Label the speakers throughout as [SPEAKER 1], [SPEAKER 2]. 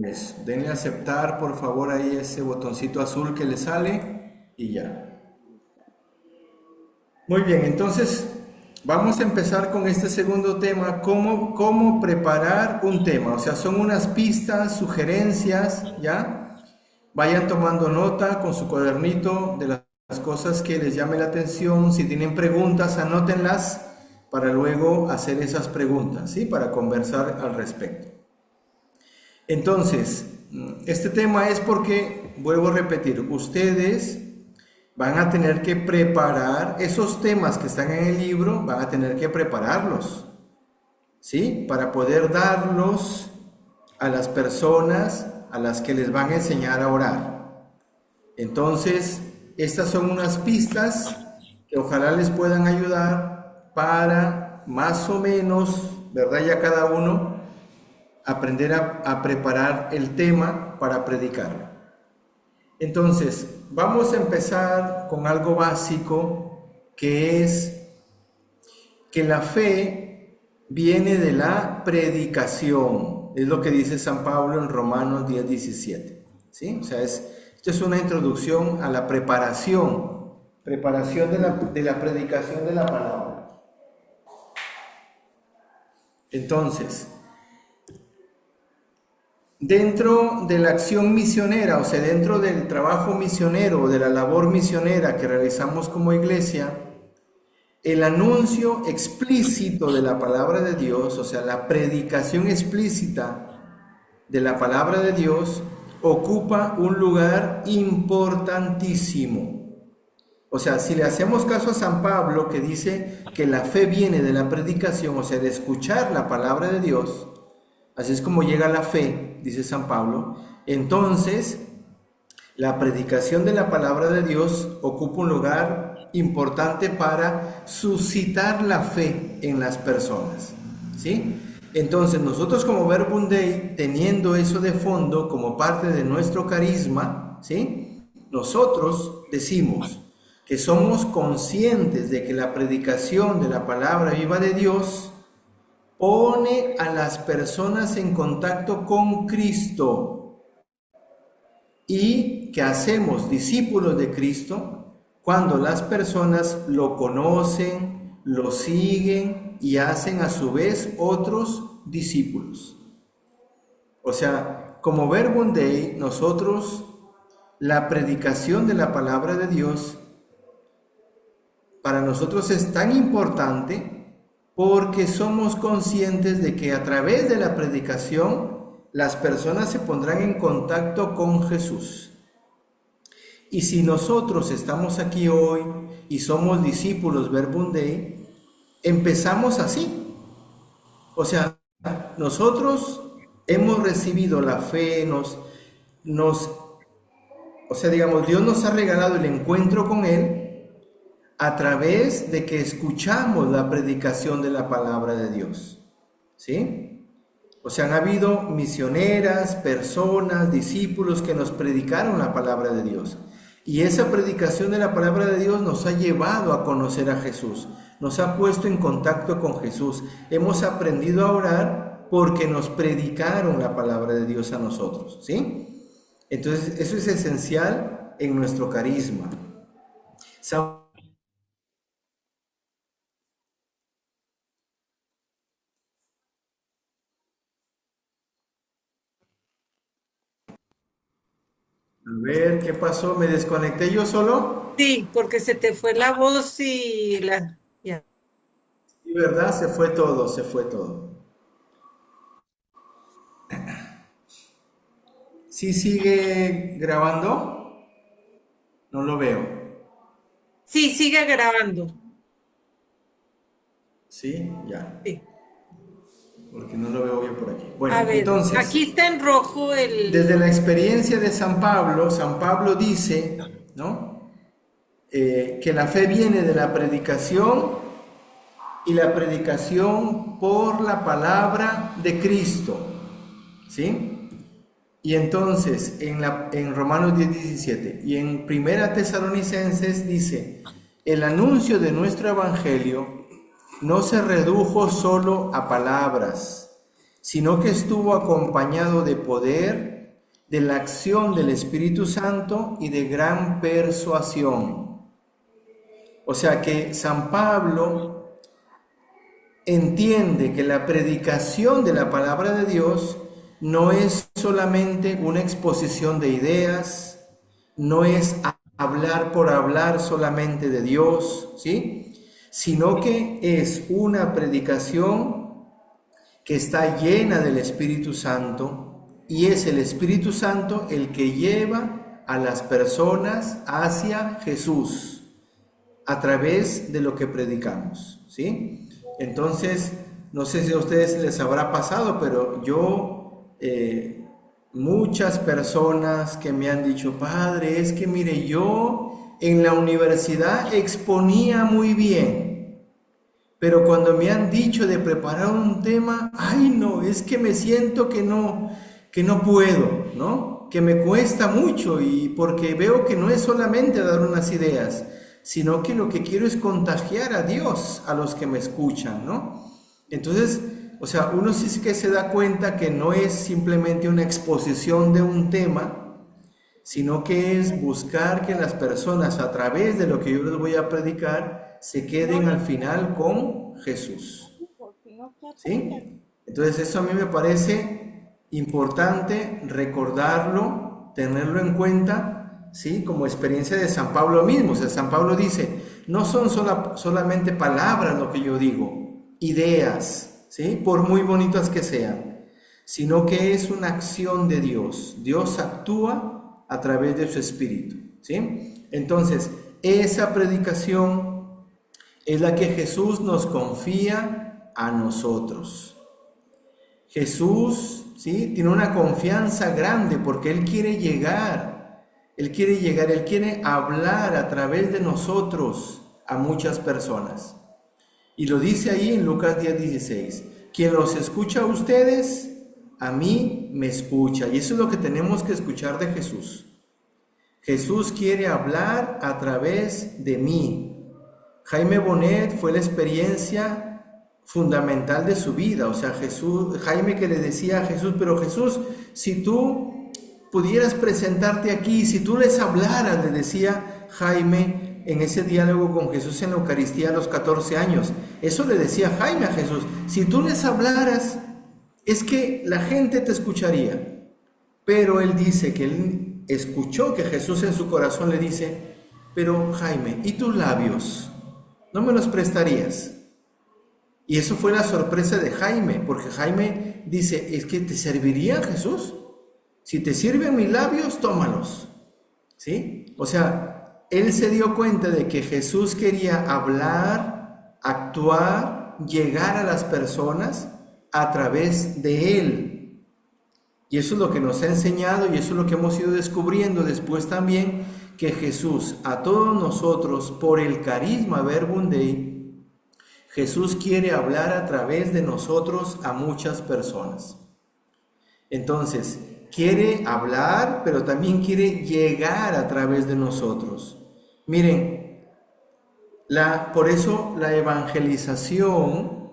[SPEAKER 1] Eso. Denle a aceptar, por favor, ahí ese botoncito azul que le sale y ya. Muy bien, entonces vamos a empezar con este segundo tema, cómo preparar un tema. O sea, son unas pistas, sugerencias, ¿ya? Vayan tomando nota con su cuadernito de las cosas que les llame la atención. Si tienen preguntas, anótenlas para luego hacer esas preguntas, ¿sí? Para conversar al respecto. Entonces, este tema es porque, vuelvo a repetir, ustedes van a tener que preparar esos temas que están en el libro, van a tener que prepararlos, ¿sí? Para poder darlos a las personas a las que les van a enseñar a orar. Entonces, estas son unas pistas que ojalá les puedan ayudar para más o menos, ¿verdad? Ya cada uno aprender a preparar el tema para predicar. Entonces, vamos a empezar con algo básico, que es que la fe viene de la predicación. Es lo que dice San Pablo en Romanos 10:17. ¿Sí? O sea, esto es una introducción a la preparación de la predicación de la palabra. Entonces, dentro de la acción misionera, o sea, dentro del trabajo misionero, de la labor misionera que realizamos como iglesia, el anuncio explícito de la palabra de Dios, o sea, la predicación explícita de la palabra de Dios, ocupa un lugar importantísimo. O sea, si le hacemos caso a San Pablo, que dice que la fe viene de la predicación, o sea, de escuchar la palabra de Dios, así es como llega la fe, dice San Pablo. Entonces, la predicación de la palabra de Dios ocupa un lugar importante para suscitar la fe en las personas, ¿sí? Entonces, nosotros como Verbum Dei, teniendo eso de fondo como parte de nuestro carisma, ¿sí? Nosotros decimos que somos conscientes de que la predicación de la palabra viva de Dios pone a las personas en contacto con Cristo y que hacemos discípulos de Cristo cuando las personas lo conocen, lo siguen y hacen a su vez otros discípulos. O sea, como Verbum Dei, nosotros la predicación de la palabra de Dios para nosotros es tan importante porque somos conscientes de que a través de la predicación las personas se pondrán en contacto con Jesús. Y si nosotros estamos aquí hoy y somos discípulos Verbum Dei, empezamos así. O sea, nosotros hemos recibido la fe, o sea, digamos, Dios nos ha regalado el encuentro con Él a través de que escuchamos la predicación de la palabra de Dios, ¿sí? O sea, han habido misioneras, personas, discípulos que nos predicaron la palabra de Dios. Y esa predicación de la palabra de Dios nos ha llevado a conocer a Jesús, nos ha puesto en contacto con Jesús. Hemos aprendido a orar porque nos predicaron la palabra de Dios a nosotros, ¿sí? Entonces, eso es esencial en nuestro carisma. A ver, ¿qué pasó? ¿Me desconecté yo solo?
[SPEAKER 2] Sí, porque se te fue la voz y la... Ya.
[SPEAKER 1] Sí, ¿verdad? Se fue todo, se fue todo. ¿Sí sigue grabando? No lo veo.
[SPEAKER 2] Sí, sigue grabando.
[SPEAKER 1] ¿Sí? Ya.
[SPEAKER 2] Sí.
[SPEAKER 1] Porque no lo veo yo por aquí.
[SPEAKER 2] A
[SPEAKER 1] Bueno,
[SPEAKER 2] ver,
[SPEAKER 1] entonces,
[SPEAKER 2] aquí está en rojo
[SPEAKER 1] desde
[SPEAKER 2] el...
[SPEAKER 1] la experiencia de San Pablo dice, ¿no? Que la fe viene de la predicación y la predicación por la palabra de Cristo, ¿sí? Y entonces en Romanos 10:17 y en Primera Tesalonicenses dice, el anuncio de nuestro evangelio no se redujo solo a palabras, sino que estuvo acompañado de poder, de la acción del Espíritu Santo y de gran persuasión. O sea que San Pablo entiende que la predicación de la palabra de Dios no es solamente una exposición de ideas, no es hablar por hablar solamente de Dios, ¿sí? Sino que es una predicación que está llena del Espíritu Santo, y es el Espíritu Santo el que lleva a las personas hacia Jesús a través de lo que predicamos, ¿sí? Entonces, no sé si a ustedes les habrá pasado, pero yo, muchas personas que me han dicho, padre, es que mire, yo en la universidad exponía muy bien, pero cuando me han dicho de preparar un tema, ay no, es que me siento que no puedo, ¿no? Que me cuesta mucho, y porque veo que no es solamente dar unas ideas, sino que lo que quiero es contagiar a Dios a los que me escuchan, ¿no? Entonces, o sea, uno sí que se da cuenta que no es simplemente una exposición de un tema, sino que es buscar que las personas, a través de lo que yo les voy a predicar, se queden al final con Jesús, ¿sí? Entonces eso a mí me parece importante recordarlo, tenerlo en cuenta, ¿sí? Como experiencia de San Pablo mismo. O sea, San Pablo dice, no son solamente palabras lo que yo digo, ideas, ¿sí? Por muy bonitas que sean, sino que es una acción de Dios. Dios actúa a través de su Espíritu, ¿sí? Entonces, esa predicación es la que Jesús nos confía a nosotros. Jesús, ¿sí? Tiene una confianza grande porque Él quiere llegar, Él quiere hablar a través de nosotros a muchas personas. Y lo dice ahí en Lucas 10:16, quien los escucha a ustedes, a mí me escucha. Y eso es lo que tenemos que escuchar de Jesús. Jesús quiere hablar a través de mí. Jaime Bonet fue la experiencia fundamental de su vida. O sea, Jaime que le decía a Jesús, pero Jesús, si tú pudieras presentarte aquí, si tú les hablaras, le decía Jaime en ese diálogo con Jesús en la Eucaristía a los 14 años. Eso le decía Jaime a Jesús, si tú les hablaras, es que la gente te escucharía. Pero él dice que él escuchó que Jesús en su corazón le dice, pero Jaime, ¿y tus labios? ¿No me los prestarías? Y eso fue la sorpresa de Jaime, porque Jaime dice, ¿es que te serviría Jesús? Si te sirven mis labios, tómalos, ¿sí? O sea, él se dio cuenta de que Jesús quería hablar, actuar, llegar a las personas a través de él. Y eso es lo que nos ha enseñado, y eso es lo que hemos ido descubriendo después también, que Jesús a todos nosotros, por el carisma Verbum Dei, Jesús quiere hablar a través de nosotros a muchas personas. Entonces, quiere hablar, pero también quiere llegar a través de nosotros. Miren, por eso la evangelización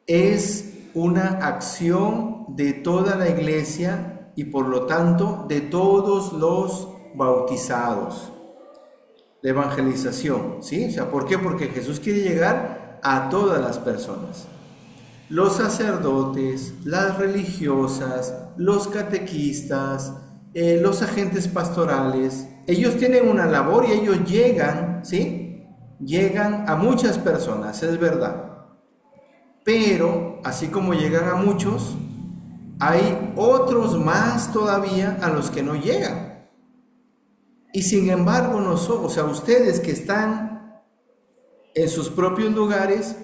[SPEAKER 1] es una acción de toda la iglesia y por lo tanto de todos los bautizados. La evangelización, ¿sí? O sea, ¿por qué? Porque Jesús quiere llegar a todas las personas. Los sacerdotes, las religiosas, los catequistas, los agentes pastorales, ellos tienen una labor y ellos llegan, ¿sí? Llegan a muchas personas, es verdad. Pero, así como llegan a muchos, hay otros más todavía a los que no llegan. Y sin embargo, nosotros, o sea, ustedes que están en sus propios lugares,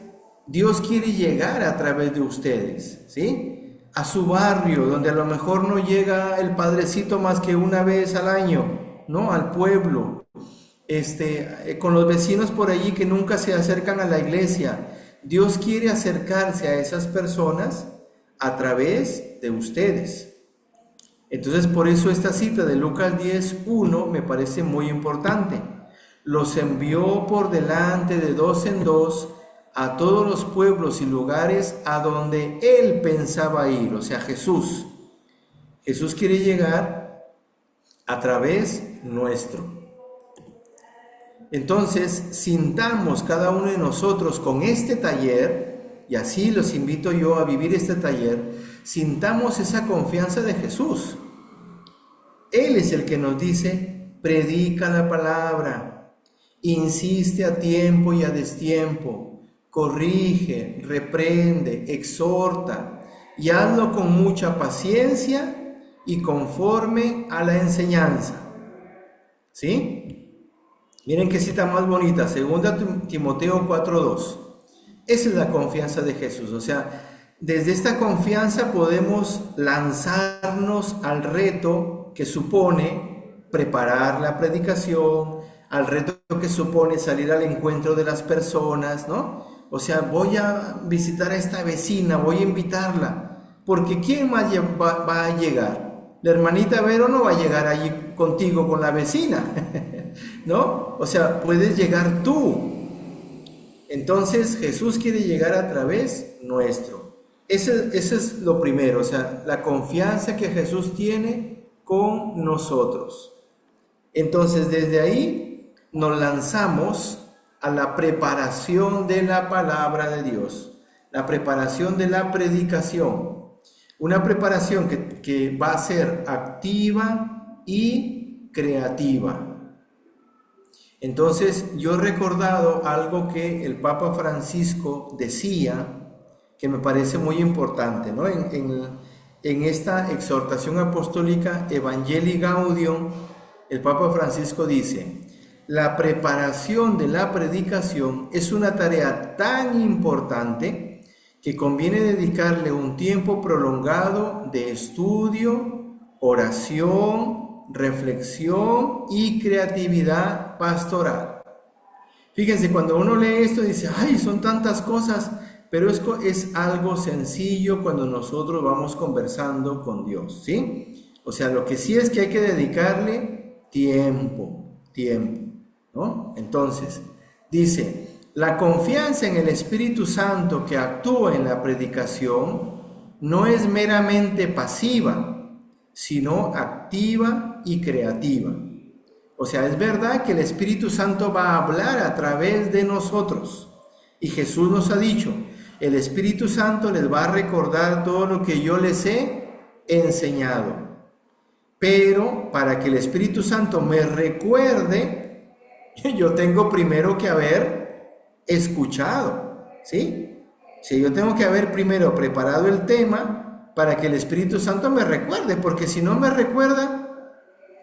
[SPEAKER 1] Dios quiere llegar a través de ustedes, ¿sí? A su barrio, donde a lo mejor no llega el padrecito más que una vez al año, ¿no? Al pueblo, con los vecinos por allí que nunca se acercan a la iglesia. Dios quiere acercarse a esas personas a través de ustedes. Entonces, por eso esta cita de Lucas 10:1 me parece muy importante. Los envió por delante de dos en dos a todos los pueblos y lugares a donde Él pensaba ir, o sea, Jesús. Jesús quiere llegar a través nuestro. Entonces, sintamos cada uno de nosotros con este taller, y así los invito yo a vivir este taller, sintamos esa confianza de Jesús. Él es el que nos dice, predica la palabra, insiste a tiempo y a destiempo, corrige, reprende, exhorta, y hazlo con mucha paciencia y conforme a la enseñanza. ¿Sí? Miren qué cita más bonita, 2 Timoteo 4:2. Esa es la confianza de Jesús. O sea, desde esta confianza podemos lanzarnos al reto que supone preparar la predicación, al reto que supone salir al encuentro de las personas, ¿no? O sea, voy a visitar a esta vecina, voy a invitarla, porque ¿quién más va a llegar? La hermanita Vero no va a llegar allí contigo con la vecina, ¿no? O sea, puedes llegar tú. Entonces Jesús quiere llegar a través nuestro. Ese es lo primero, o sea, la confianza que Jesús tiene con nosotros. Entonces desde ahí nos lanzamos a la preparación de la palabra de Dios, la preparación de la predicación, una preparación que va a ser activa y creativa. Entonces yo he recordado algo que el Papa Francisco decía, que me parece muy importante, ¿no? En esta exhortación apostólica Evangelii Gaudium, el Papa Francisco dice, la preparación de la predicación es una tarea tan importante que conviene dedicarle un tiempo prolongado de estudio, oración, reflexión y creatividad pastoral. Fíjense, cuando uno lee esto dice, ay, son tantas cosas, pero es algo sencillo cuando nosotros vamos conversando con Dios, ¿sí? O sea, lo que sí es que hay que dedicarle tiempo, ¿no? Entonces, dice, la confianza en el Espíritu Santo que actúa en la predicación no es meramente pasiva, sino activa y creativa. O sea, es verdad que el Espíritu Santo va a hablar a través de nosotros. Y Jesús nos ha dicho, el Espíritu Santo les va a recordar todo lo que yo les he enseñado. Pero para que el Espíritu Santo me recuerde, yo tengo primero que haber escuchado, ¿sí? Si yo tengo que haber primero preparado el tema para que el Espíritu Santo me recuerde, porque si no me recuerda,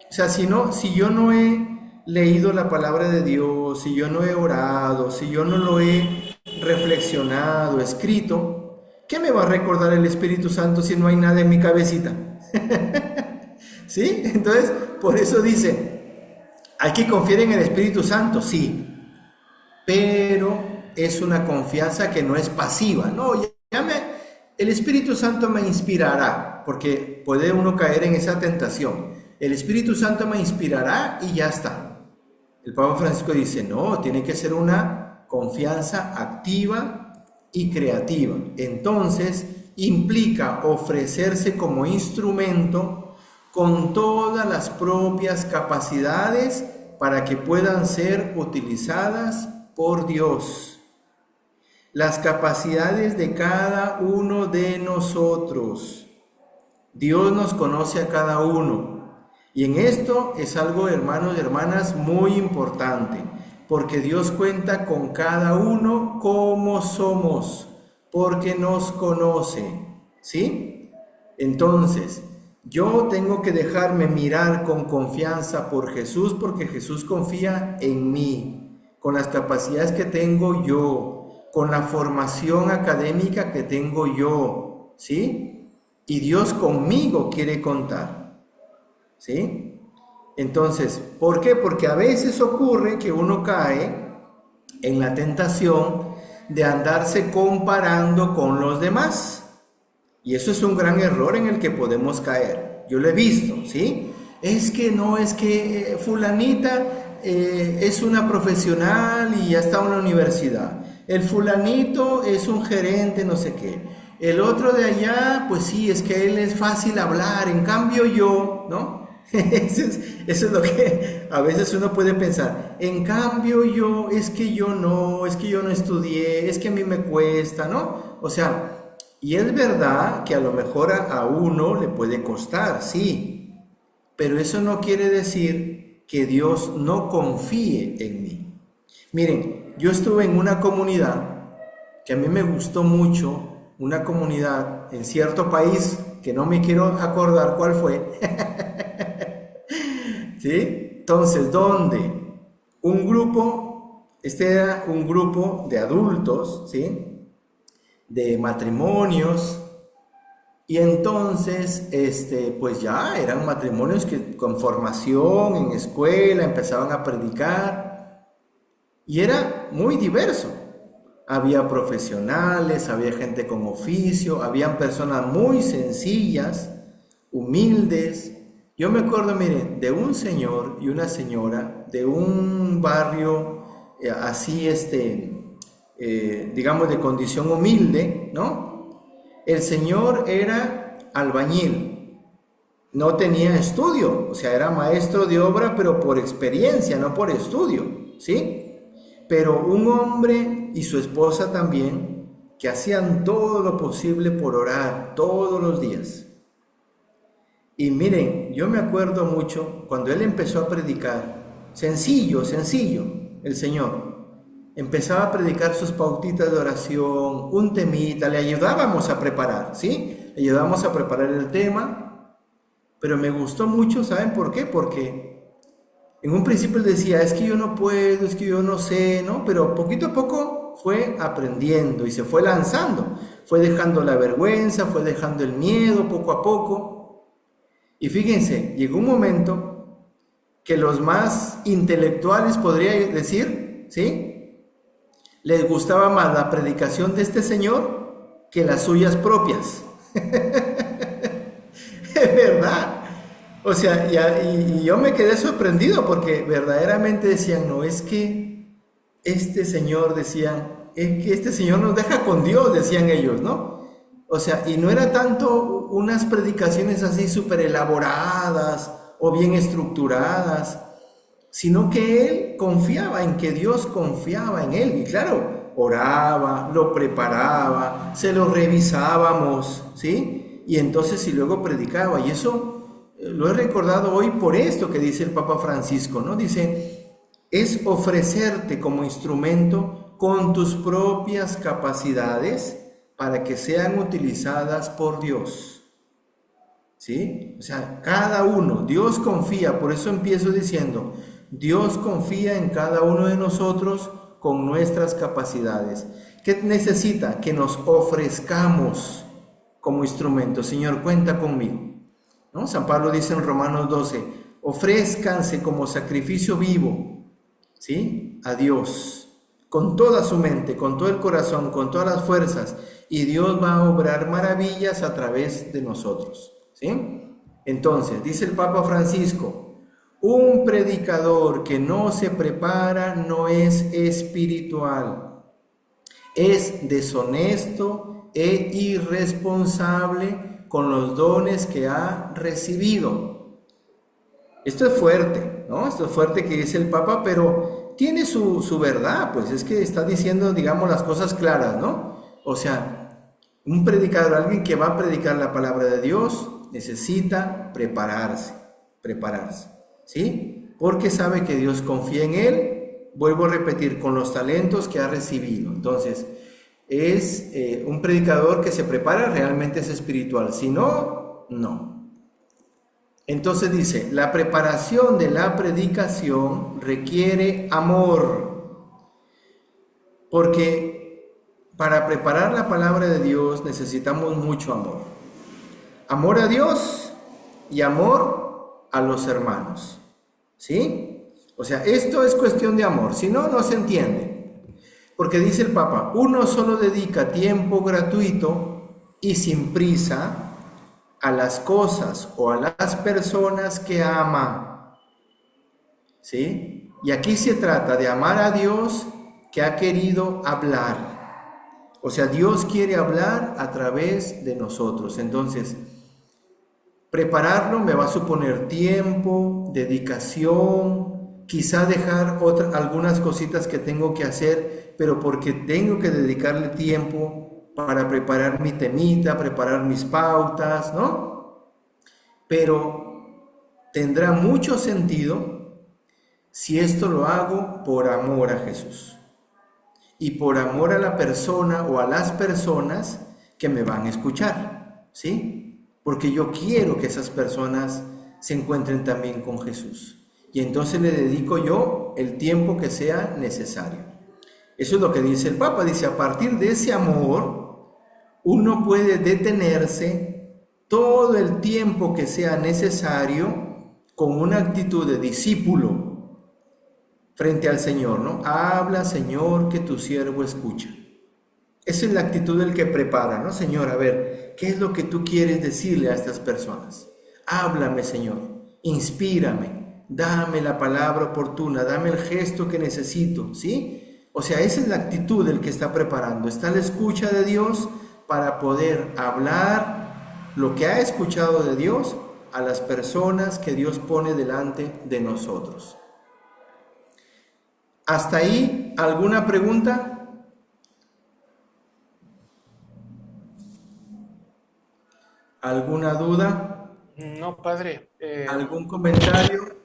[SPEAKER 1] o sea, si yo no he leído la palabra de Dios, si yo no he orado, si yo no lo he reflexionado, escrito, ¿qué me va a recordar el Espíritu Santo si no hay nada en mi cabecita? ¿Sí? Entonces, por eso dice, hay que confiar en el Espíritu Santo, sí, pero es una confianza que no es pasiva, no, el Espíritu Santo me inspirará, porque puede uno caer en esa tentación. El Espíritu Santo me inspirará y ya está. El Papa Francisco dice, no, tiene que ser una confianza activa y creativa. Entonces, implica ofrecerse como instrumento con todas las propias capacidades para que puedan ser utilizadas por Dios. Las capacidades de cada uno de nosotros. Dios nos conoce a cada uno. Y en esto es algo, hermanos y hermanas, muy importante, porque Dios cuenta con cada uno como somos, porque nos conoce, ¿sí? Entonces, yo tengo que dejarme mirar con confianza por Jesús, porque Jesús confía en mí, con las capacidades que tengo yo, con la formación académica que tengo yo, ¿sí? Y Dios conmigo quiere contar. ¿Sí? Entonces, ¿por qué? Porque a veces ocurre que uno cae en la tentación de andarse comparando con los demás. Y eso es un gran error en el que podemos caer. Yo lo he visto, ¿sí? Es que fulanita es una profesional y ya está en la universidad. El fulanito es un gerente, no sé qué. El otro de allá, pues sí, es que él es fácil hablar, en cambio yo, ¿no? Eso es lo que a veces uno puede pensar. En cambio yo, es que yo no estudié, es que a mí me cuesta, ¿no? O sea, y es verdad que a lo mejor a uno le puede costar, sí, pero eso no quiere decir que Dios no confíe en mí. Miren, yo estuve en una comunidad que a mí me gustó mucho, una comunidad en cierto país que no me quiero acordar cuál fue, ¿sí? Entonces, donde un grupo, este era un grupo de adultos, ¿sí? De matrimonios, y entonces, pues ya eran matrimonios que con formación en escuela empezaban a predicar, y era muy diverso. Había profesionales, había gente con oficio, habían personas muy sencillas, humildes. Yo me acuerdo, miren, de un señor y una señora de un barrio así, digamos, de condición humilde, ¿no? El señor era albañil, no tenía estudio, o sea, era maestro de obra, pero por experiencia, no por estudio, ¿sí? Pero un hombre y su esposa también, que hacían todo lo posible por orar todos los días. Y miren, yo me acuerdo mucho cuando él empezó a predicar, sencillo, el Señor. Empezaba a predicar sus pautitas de oración, un temita, le ayudábamos a preparar, ¿sí? Le ayudábamos a preparar el tema, pero me gustó mucho, ¿saben por qué? Porque en un principio él decía, es que yo no puedo, es que yo no sé, ¿no? Pero poquito a poco fue aprendiendo y se fue lanzando, fue dejando la vergüenza, fue dejando el miedo poco a poco. Y fíjense, llegó un momento que los más intelectuales, podría decir, ¿sí? Les gustaba más la predicación de este señor que las suyas propias. Es verdad. O sea, y yo me quedé sorprendido porque verdaderamente decían, no, es que este señor, decían, es que este señor nos deja con Dios, decían ellos, ¿no? O sea, y no era tanto unas predicaciones así súper elaboradas o bien estructuradas, sino que él confiaba en que Dios confiaba en él. Y claro, oraba, lo preparaba, se lo revisábamos, ¿sí? Y entonces y luego predicaba. Y eso lo he recordado hoy por esto que dice el Papa Francisco, ¿no? Dice, es ofrecerte como instrumento con tus propias capacidades para que sean utilizadas por Dios. ¿Sí? O sea, cada uno, Dios confía, por eso empiezo diciendo, Dios confía en cada uno de nosotros con nuestras capacidades. ¿Qué necesita? Que nos ofrezcamos como instrumento. Señor, cuenta conmigo, ¿no? San Pablo dice en Romanos 12, ofrézcanse como sacrificio vivo, ¿sí? A Dios, con toda su mente, con todo el corazón, con todas las fuerzas, y Dios va a obrar maravillas a través de nosotros, ¿sí? Entonces, dice el Papa Francisco, un predicador que no se prepara no es espiritual, es deshonesto e irresponsable con los dones que ha recibido. Esto es fuerte, ¿no? Esto es fuerte que dice el Papa, pero tiene su verdad, pues es que está diciendo, digamos, las cosas claras, ¿no? O sea, un predicador, alguien que va a predicar la palabra de Dios, necesita prepararse, ¿sí? Porque sabe que Dios confía en él, vuelvo a repetir, con los talentos que ha recibido. Entonces, es un predicador que se prepara, realmente es espiritual, si no, no. Entonces dice, la preparación de la predicación requiere amor, porque para preparar la palabra de Dios necesitamos mucho amor. Amor a Dios y amor a los hermanos, ¿sí? O sea, esto es cuestión de amor, si no, no se entiende. Porque dice el Papa, uno solo dedica tiempo gratuito y sin prisa a las cosas o a las personas que ama, ¿sí? Y aquí se trata de amar a Dios que ha querido hablar. O sea, Dios quiere hablar a través de nosotros. Entonces, prepararlo me va a suponer tiempo, dedicación, quizá dejar algunas cositas que tengo que hacer, pero porque tengo que dedicarle tiempo para preparar mi temita, preparar mis pautas, ¿no? Pero tendrá mucho sentido si esto lo hago por amor a Jesús y por amor a la persona o a las personas que me van a escuchar, ¿sí? Porque yo quiero que esas personas se encuentren también con Jesús. Y entonces le dedico yo el tiempo que sea necesario. Eso es lo que dice el Papa. Dice, a partir de ese amor, uno puede detenerse todo el tiempo que sea necesario con una actitud de discípulo frente al Señor, ¿no? Habla, Señor, que tu siervo escucha. Esa es la actitud del que prepara, ¿no? Señor, a ver, ¿qué es lo que tú quieres decirle a estas personas? Háblame, Señor, inspírame, dame la palabra oportuna, dame el gesto que necesito, ¿sí? O sea, esa es la actitud del que está preparando. Está a la escucha de Dios para poder hablar lo que ha escuchado de Dios a las personas que Dios pone delante de nosotros. ¿Hasta ahí alguna pregunta? ¿Alguna duda?
[SPEAKER 3] No, padre.
[SPEAKER 1] ¿Algún comentario?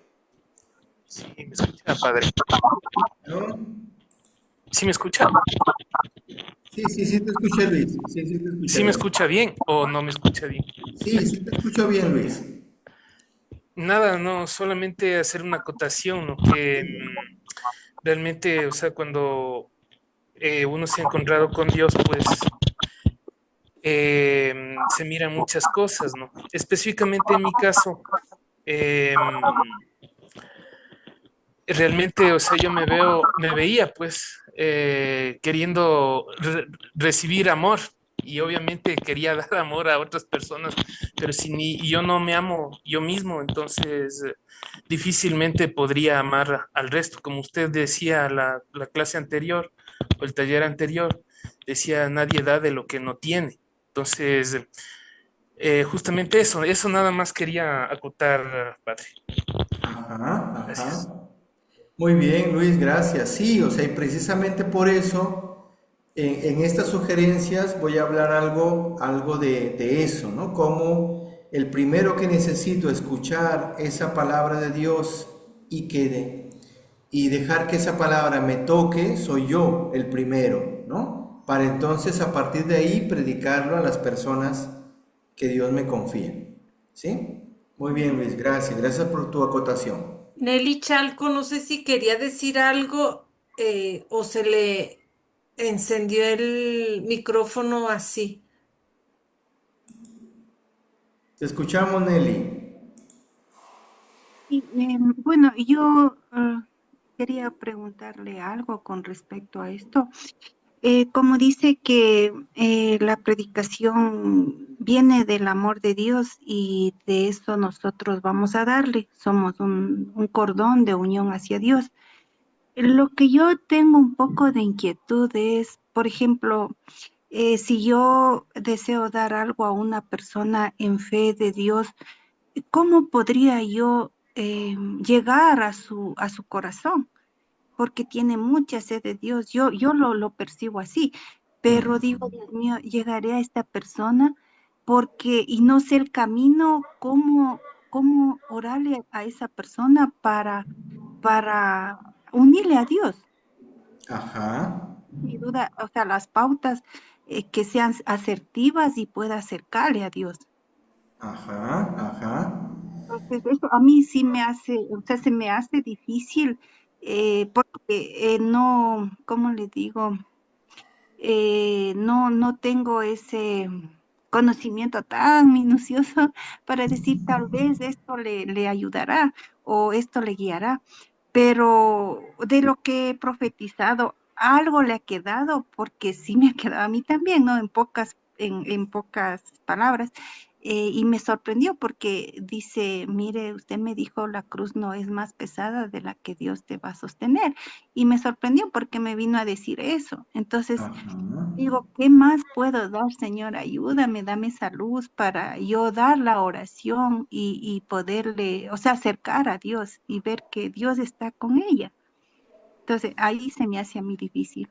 [SPEAKER 3] Sí, me escucha, padre.
[SPEAKER 1] ¿No?
[SPEAKER 3] ¿Sí me escucha?
[SPEAKER 1] Sí, te escuché, Luis. Sí, te escuché
[SPEAKER 3] ¿Sí me
[SPEAKER 1] bien.
[SPEAKER 3] escucha bien o no me escucha bien?
[SPEAKER 1] Sí, te escucho bien, Luis.
[SPEAKER 3] Nada, no, solamente hacer una acotación, ¿no? Que realmente, o sea, cuando uno se ha encontrado con Dios, pues se miran muchas cosas, ¿no? Específicamente en mi caso, eh, realmente, o sea, yo me veía pues queriendo recibir amor y obviamente quería dar amor a otras personas, pero si ni yo no me amo yo mismo, entonces difícilmente podría amar al resto. Como usted decía la clase anterior o el taller anterior, decía nadie da de lo que no tiene. Entonces, justamente eso nada más quería acotar, padre. Gracias.
[SPEAKER 1] Ajá. Muy bien, Luis, gracias. Sí, o sea, y precisamente por eso, en estas sugerencias voy a hablar algo de eso, ¿no? Como el primero que necesito escuchar esa palabra de Dios y dejar que esa palabra me toque, soy yo el primero, ¿no? Para entonces a partir de ahí predicarlo a las personas que Dios me confíe, ¿sí? Muy bien, Luis, gracias. Gracias por tu acotación.
[SPEAKER 2] Nelly Chalco, no sé si quería decir algo o se le encendió el micrófono así.
[SPEAKER 1] Te escuchamos, Nelly.
[SPEAKER 4] Y, bueno, yo quería preguntarle algo con respecto a esto. Como dice que la predicación viene del amor de Dios y de eso nosotros vamos a darle, somos un cordón de unión hacia Dios. Lo que yo tengo un poco de inquietud es, por ejemplo, si yo deseo dar algo a una persona en fe de Dios, ¿cómo podría yo llegar a su corazón? Porque tiene mucha sed de Dios. Yo lo percibo así, pero digo, Dios mío, llegaré a esta persona porque, y no sé el camino, cómo orarle a esa persona para unirle a Dios.
[SPEAKER 1] Ajá,
[SPEAKER 4] Mi duda, o sea, las pautas que sean asertivas y pueda acercarle a Dios.
[SPEAKER 1] ajá.
[SPEAKER 4] Entonces, eso a mí sí me hace, o sea, se me hace difícil porque no, ¿cómo le digo? No tengo ese conocimiento tan minucioso para decir tal vez esto le ayudará o esto le guiará, pero de lo que he profetizado, algo le ha quedado, porque sí me ha quedado a mí también, ¿no? En pocas palabras. Y me sorprendió porque dice, mire, usted me dijo la cruz no es más pesada de la que Dios te va a sostener. Y me sorprendió porque me vino a decir eso. Entonces,
[SPEAKER 1] Ajá.
[SPEAKER 4] digo, ¿qué más puedo dar, Señor? Ayúdame, dame esa luz para yo dar la oración y poderle, o sea, acercar a Dios y ver que Dios está con ella. Entonces, ahí se me hace a mí difícil.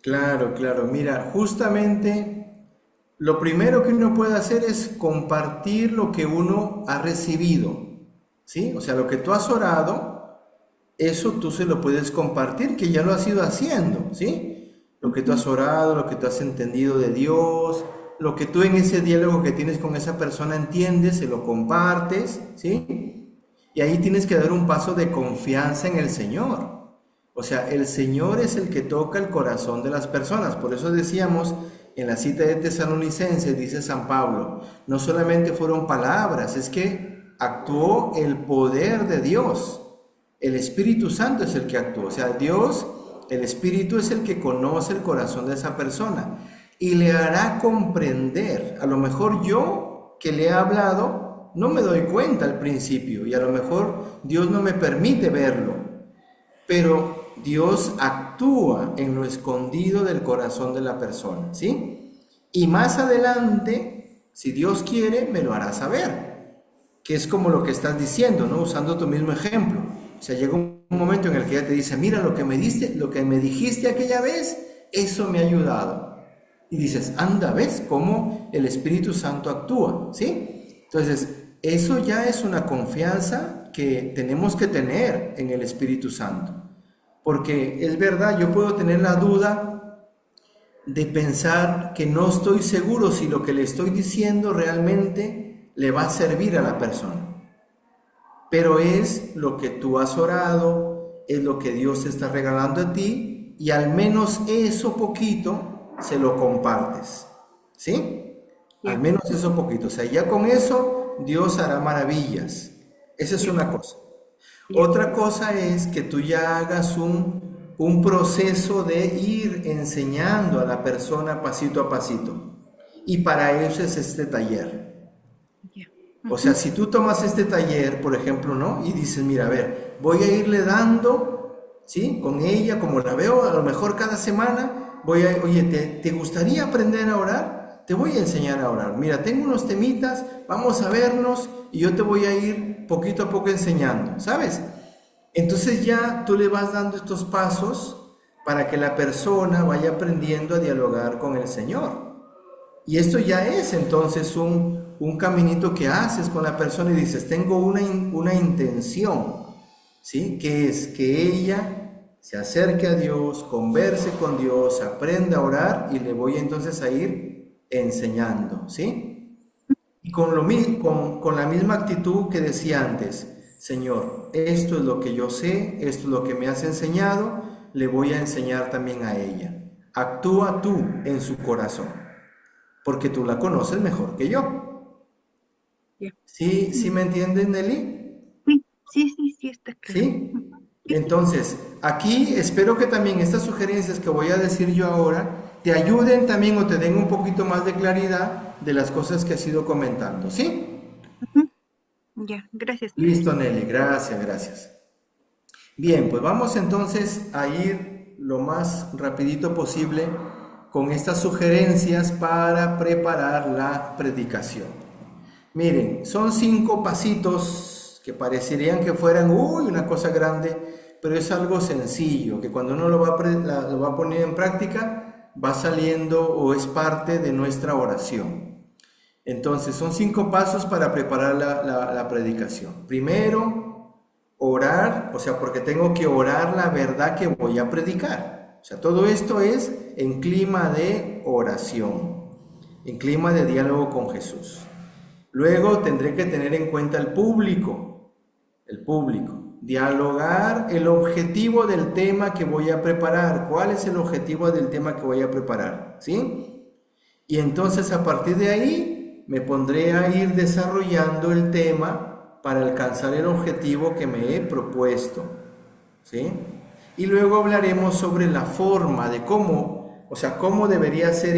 [SPEAKER 1] Claro, claro. Mira, justamente lo primero que uno puede hacer es compartir lo que uno ha recibido, ¿sí? O sea, lo que tú has orado, eso tú se lo puedes compartir, que ya lo has ido haciendo, ¿sí? Lo que tú has orado, lo que tú has entendido de Dios, lo que tú en ese diálogo que tienes con esa persona entiendes, se lo compartes, ¿sí? Y ahí tienes que dar un paso de confianza en el Señor. O sea, el Señor es el que toca el corazón de las personas. Por eso decíamos en la cita de Tesalonicenses, dice San Pablo, no solamente fueron palabras, es que actuó el poder de Dios. El Espíritu Santo es el que actuó. O sea, Dios, el Espíritu es el que conoce el corazón de esa persona y le hará comprender. A lo mejor yo que le he hablado no me doy cuenta al principio y a lo mejor Dios no me permite verlo, pero Dios actúa en lo escondido del corazón de la persona, ¿sí? Y más adelante, si Dios quiere, me lo hará saber, que es como lo que estás diciendo, ¿no? Usando tu mismo ejemplo. O sea, llega un momento en el que ella te dice, mira, lo que me diste, lo que me dijiste aquella vez, eso me ha ayudado. Y dices, anda, ¿ves cómo el Espíritu Santo actúa? ¿Sí? Entonces, eso ya es una confianza que tenemos que tener en el Espíritu Santo. Porque es verdad, yo puedo tener la duda de pensar que no estoy seguro si lo que le estoy diciendo realmente le va a servir a la persona. Pero es lo que tú has orado, es lo que Dios te está regalando a ti y al menos eso poquito se lo compartes, ¿sí? Al menos eso poquito, o sea, ya con eso Dios hará maravillas. Esa es una cosa. Otra cosa es que tú ya hagas un proceso de ir enseñando a la persona pasito a pasito. Y para eso es este taller. O sea, si tú tomas este taller, por ejemplo, ¿no? Y dices, mira, a ver, voy a irle dando, ¿sí? Con ella, como la veo, a lo mejor cada semana, oye, ¿te gustaría aprender a orar? Te voy a enseñar a orar. Mira, tengo unos temitas, vamos a vernos y yo te voy a ir poquito a poco enseñando, ¿sabes? Entonces ya tú le vas dando estos pasos para que la persona vaya aprendiendo a dialogar con el Señor. Y esto ya es entonces un caminito que haces con la persona y dices, tengo una intención, ¿sí? Que es que ella se acerque a Dios, converse con Dios, aprenda a orar y le voy entonces a ir enseñando, ¿sí? Y con la misma actitud que decía antes, Señor, esto es lo que yo sé, esto es lo que me has enseñado, le voy a enseñar también a ella. Actúa tú en su corazón, porque tú la conoces mejor que yo. ¿Sí, sí me entiendes, Nelly?
[SPEAKER 4] Sí, está claro.
[SPEAKER 1] ¿Sí? Entonces, aquí espero que también estas sugerencias que voy a decir yo ahora te ayuden también o te den un poquito más de claridad de las cosas que has ido comentando, ¿sí?
[SPEAKER 4] Ya, gracias.
[SPEAKER 1] Listo, Nelly, gracias. Bien, pues vamos entonces a ir lo más rapidito posible con estas sugerencias para preparar la predicación. Miren, son 5 pasitos que parecerían que fueran una cosa grande, pero es algo sencillo, que cuando uno lo va a poner en práctica, va saliendo o es parte de nuestra oración. Entonces, son 5 pasos para preparar la predicación. Primero, orar, o sea, porque tengo que orar la verdad que voy a predicar. O sea, todo esto es en clima de oración, en clima de diálogo con Jesús. Luego tendré que tener en cuenta el público, dialogar el objetivo del tema que voy a preparar. ¿Cuál es el objetivo del tema que voy a preparar? ¿Sí? Y entonces a partir de ahí me pondré a ir desarrollando el tema para alcanzar el objetivo que me he propuesto, ¿sí? Y luego hablaremos sobre la forma de cómo debería ser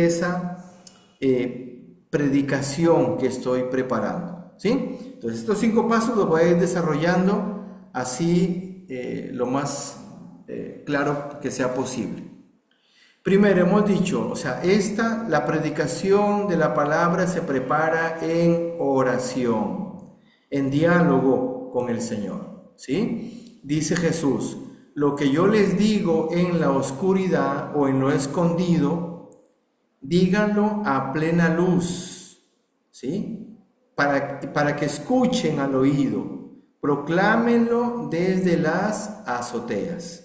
[SPEAKER 1] predicación que estoy preparando, ¿sí? Entonces estos 5 pasos los voy a ir desarrollando así lo más claro que sea posible. Primero hemos dicho, o sea, la predicación de la palabra se prepara en oración, en diálogo con el Señor, ¿sí? Dice Jesús, lo que yo les digo en la oscuridad o en lo escondido, díganlo a plena luz, ¿sí? Para que escuchen al oído, proclámenlo desde las azoteas.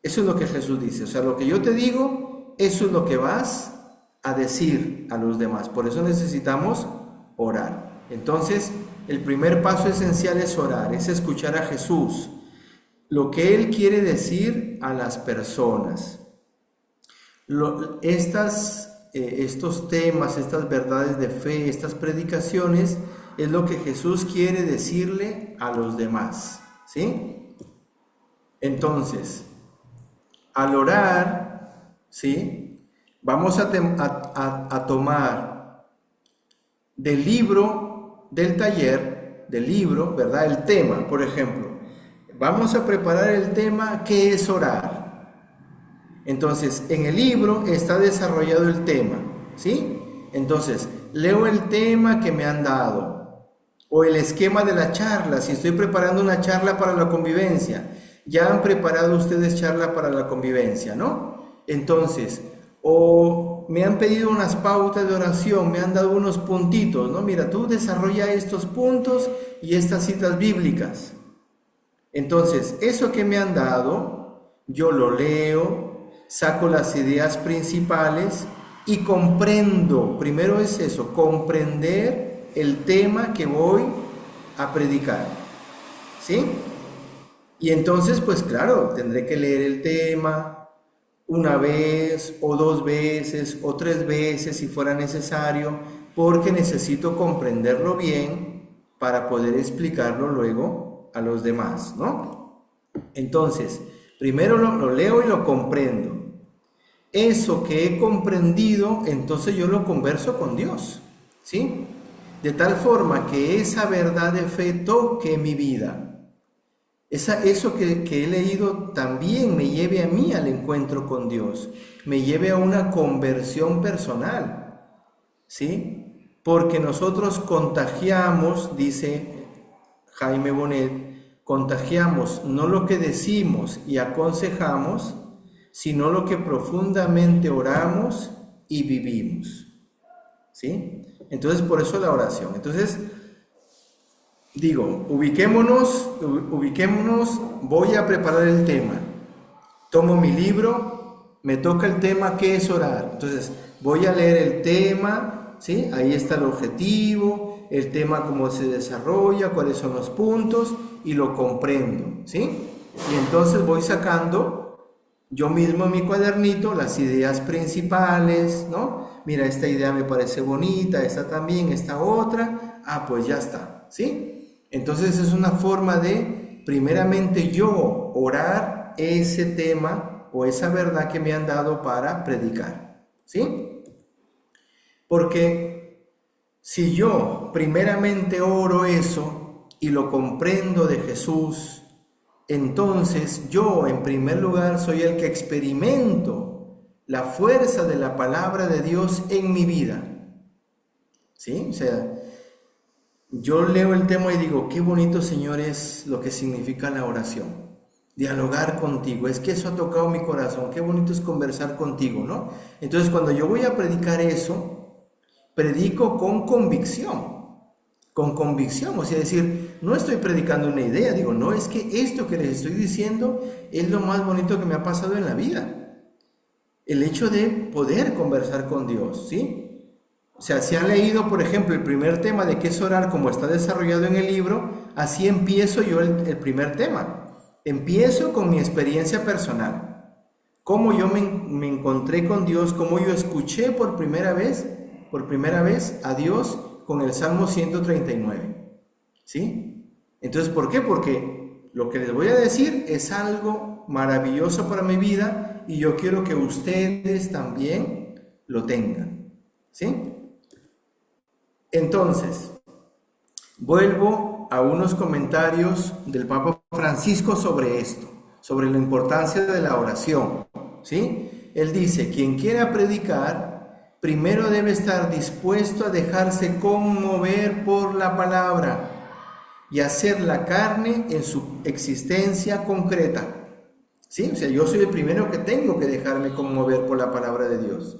[SPEAKER 1] Eso es lo que Jesús dice, o sea, lo que yo te digo, eso es lo que vas a decir a los demás. Por eso necesitamos orar. Entonces, el primer paso esencial es orar, es escuchar a Jesús, lo que Él quiere decir a las personas. Estos temas, estas verdades de fe, estas predicaciones, es lo que Jesús quiere decirle a los demás, ¿sí? Entonces, al orar, ¿sí? Vamos a tomar del libro, del taller, del libro, ¿verdad? El tema, por ejemplo. Vamos a preparar el tema, ¿qué es orar? Entonces, en el libro está desarrollado el tema, ¿sí? Entonces, leo el tema que me han dado, o el esquema de la charla, si estoy preparando una charla para la convivencia. Ya han preparado ustedes charla para la convivencia, ¿no? Entonces, o me han pedido unas pautas de oración, me han dado unos puntitos, ¿no? Mira, tú desarrolla estos puntos y estas citas bíblicas. Entonces, eso que me han dado, yo lo leo, saco las ideas principales y comprendo. Primero es eso, comprender el tema que voy a predicar, ¿sí? Y entonces, pues claro, tendré que leer el tema una vez o 2 veces o 3 veces si fuera necesario, porque necesito comprenderlo bien para poder explicarlo luego a los demás, ¿no? Entonces, primero lo leo y lo comprendo. Eso que he comprendido, entonces yo lo converso con Dios, ¿sí? De tal forma que esa verdad de fe toque mi vida. Eso que he leído también me lleve a mí al encuentro con Dios, me lleve a una conversión personal, ¿sí? Porque nosotros contagiamos, dice Jaime Bonet, contagiamos no lo que decimos y aconsejamos, sino lo que profundamente oramos y vivimos, ¿sí? Entonces, por eso la oración. Entonces, digo, ubiquémonos, voy a preparar el tema. Tomo mi libro, me toca el tema, ¿qué es orar? Entonces, voy a leer el tema, ¿sí? Ahí está el objetivo, el tema cómo se desarrolla, cuáles son los puntos, y lo comprendo, ¿sí? Y entonces voy sacando yo mismo en mi cuadernito las ideas principales, ¿no? Mira, esta idea me parece bonita, esta también, esta otra, pues ya está, ¿sí? Entonces es una forma de, primeramente yo, orar ese tema o esa verdad que me han dado para predicar, ¿sí? Porque si yo primeramente oro eso y lo comprendo de Jesús, entonces yo en primer lugar soy el que experimento la fuerza de la palabra de Dios en mi vida, ¿sí? O sea, yo leo el tema y digo, qué bonito, Señor, es lo que significa la oración. Dialogar contigo, es que eso ha tocado mi corazón, qué bonito es conversar contigo, ¿no? Entonces, cuando yo voy a predicar eso, predico con convicción, o sea, decir, no estoy predicando una idea, digo, no, es que esto que les estoy diciendo es lo más bonito que me ha pasado en la vida. El hecho de poder conversar con Dios, ¿sí? O sea, si han leído, por ejemplo, el primer tema de qué es orar, como está desarrollado en el libro, así empiezo yo el primer tema. Empiezo con mi experiencia personal. Cómo yo me encontré con Dios, cómo yo escuché por primera vez a Dios con el Salmo 139. ¿Sí? Entonces, ¿por qué? Porque lo que les voy a decir es algo maravilloso para mi vida y yo quiero que ustedes también lo tengan. ¿Sí? Entonces, vuelvo a unos comentarios del Papa Francisco sobre esto, sobre la importancia de la oración, ¿sí? Él dice, quien quiera predicar, primero debe estar dispuesto a dejarse conmover por la palabra y hacer la carne en su existencia concreta, ¿sí? O sea, yo soy el primero que tengo que dejarme conmover por la palabra de Dios.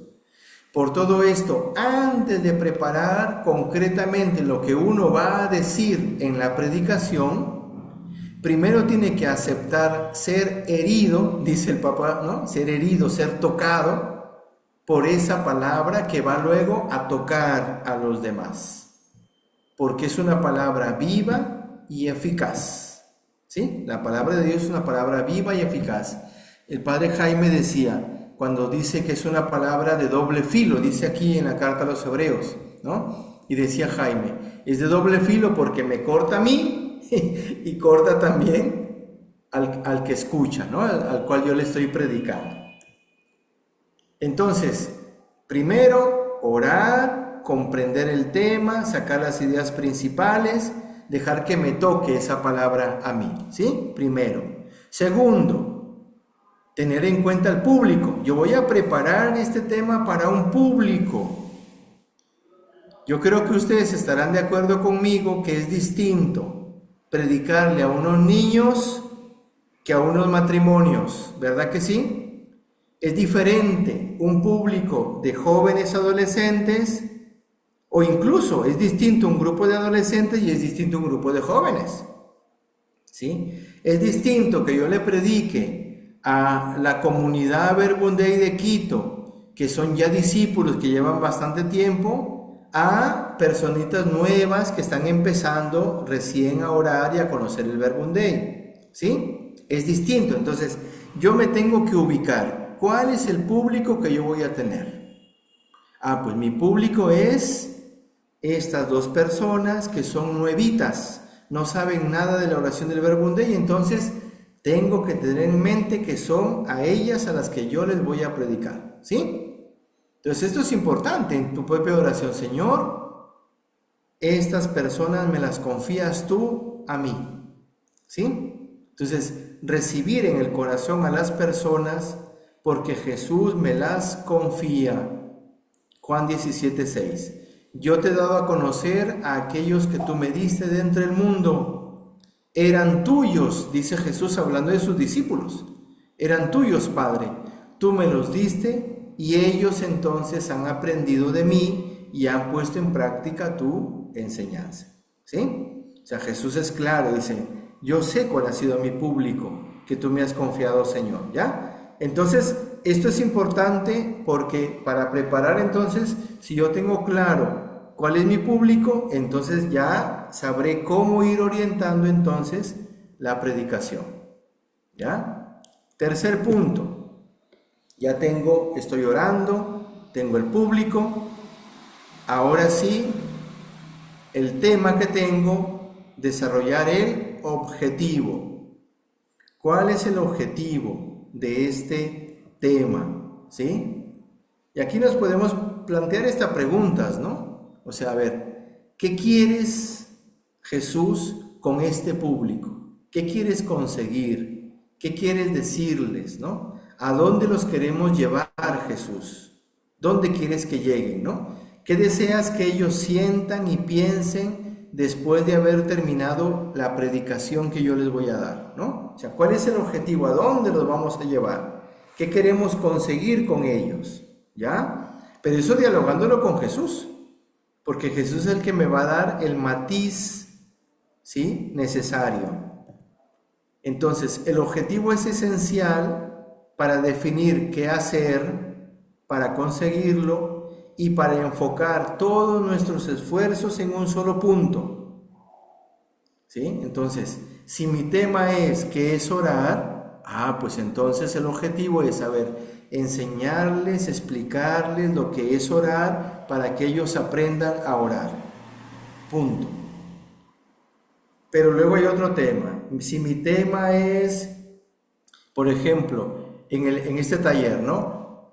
[SPEAKER 1] Por todo esto, antes de preparar concretamente lo que uno va a decir en la predicación, primero tiene que aceptar ser herido, dice el Papa, ¿no? Ser herido, ser tocado por esa palabra que va luego a tocar a los demás. Porque es una palabra viva y eficaz, ¿sí? La palabra de Dios es una palabra viva y eficaz. El padre Jaime decía, cuando dice que es una palabra de doble filo, dice aquí en la carta a los Hebreos, ¿no? Y decía Jaime, es de doble filo porque me corta a mí y corta también al que escucha, ¿no? Al cual yo le estoy predicando. Entonces, primero, orar, comprender el tema, sacar las ideas principales, dejar que me toque esa palabra a mí, ¿sí? Primero. Segundo, tener en cuenta al público. Yo voy a preparar este tema para un público. Yo creo que ustedes estarán de acuerdo conmigo que es distinto predicarle a unos niños que a unos matrimonios, ¿verdad que sí? Es diferente un público de jóvenes adolescentes, o incluso es distinto un grupo de adolescentes y es distinto un grupo de jóvenes, ¿sí? Es distinto que yo le predique a la comunidad Verbum Dei de Quito, que son ya discípulos que llevan bastante tiempo, a personitas nuevas que están empezando recién a orar y a conocer el Verbum Dei, ¿sí? Es distinto. Entonces, yo me tengo que ubicar. ¿Cuál es el público que yo voy a tener? Ah, pues mi público es estas dos personas que son nuevitas, no saben nada de la oración del Verbum Dei, entonces tengo que tener en mente que son a ellas a las que yo les voy a predicar, ¿sí? Entonces esto es importante en tu propia oración. Señor, estas personas me las confías tú a mí, ¿sí? Entonces, recibir en el corazón a las personas porque Jesús me las confía. Juan 17:6. Yo te he dado a conocer a aquellos que tú me diste de entre el mundo. Eran tuyos, dice Jesús hablando de sus discípulos. Eran tuyos, Padre. Tú me los diste y ellos entonces han aprendido de mí y han puesto en práctica tu enseñanza. ¿Sí? O sea, Jesús es claro, dice, yo sé cuál ha sido mi público que tú me has confiado, Señor. ¿Ya? Entonces, esto es importante porque para preparar entonces, si yo tengo claro cuál es mi público, entonces ya sabré cómo ir orientando entonces la predicación. ¿Ya? Tercer punto, ya estoy orando, tengo el público, ahora sí, el tema que tengo, desarrollar el objetivo. ¿Cuál es el objetivo de este tema? ¿Sí? Y aquí nos podemos plantear estas preguntas, ¿no? O sea, a ver, ¿qué quieres, Jesús, con este público? ¿Qué quieres conseguir? ¿Qué quieres decirles, no? ¿A dónde los queremos llevar, Jesús? ¿Dónde quieres que lleguen, no? ¿Qué deseas que ellos sientan y piensen después de haber terminado la predicación que yo les voy a dar, ¿no? O sea, ¿cuál es el objetivo? ¿A dónde los vamos a llevar? ¿Qué queremos conseguir con ellos? ¿Ya? Pero eso dialogándolo con Jesús. Porque Jesús es el que me va a dar el matiz, ¿sí?, necesario. Entonces, el objetivo es esencial para definir qué hacer para conseguirlo y para enfocar todos nuestros esfuerzos en un solo punto. ¿Sí? Entonces, si mi tema es qué es orar, pues entonces el objetivo es saber enseñarles, explicarles lo que es orar para que ellos aprendan a orar. Punto. Pero luego hay otro tema. Si mi tema es, por ejemplo, en este taller, ¿no?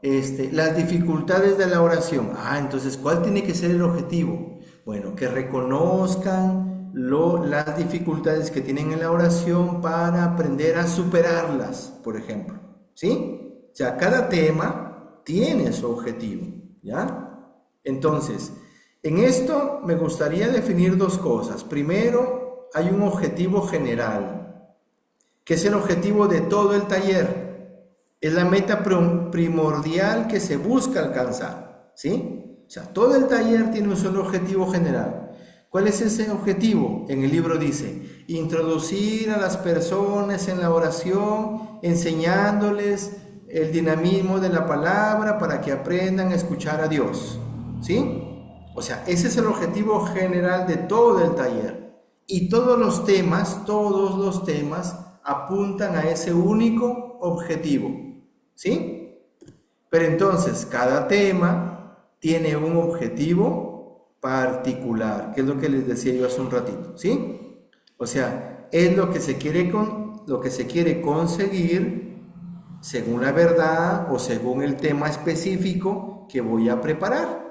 [SPEAKER 1] Las dificultades de la oración. Entonces, ¿cuál tiene que ser el objetivo? Bueno, que reconozcan las dificultades que tienen en la oración para aprender a superarlas, por ejemplo, ¿sí? O sea, cada tema tiene su objetivo, ¿ya? Entonces, en esto me gustaría definir dos cosas. Primero, hay un objetivo general, que es el objetivo de todo el taller. Es la meta primordial que se busca alcanzar, ¿sí? O sea, todo el taller tiene un solo objetivo general. ¿Cuál es ese objetivo? En el libro dice, introducir a las personas en la oración, enseñándoles el dinamismo de la palabra para que aprendan a escuchar a Dios, ¿sí? O sea, ese es el objetivo general de todo el taller. Y todos los temas apuntan a ese único objetivo, ¿sí? Pero entonces, cada tema tiene un objetivo particular, que es lo que les decía yo hace un ratito, ¿sí? O sea, es lo que se quiere conseguir según la verdad o según el tema específico que voy a preparar.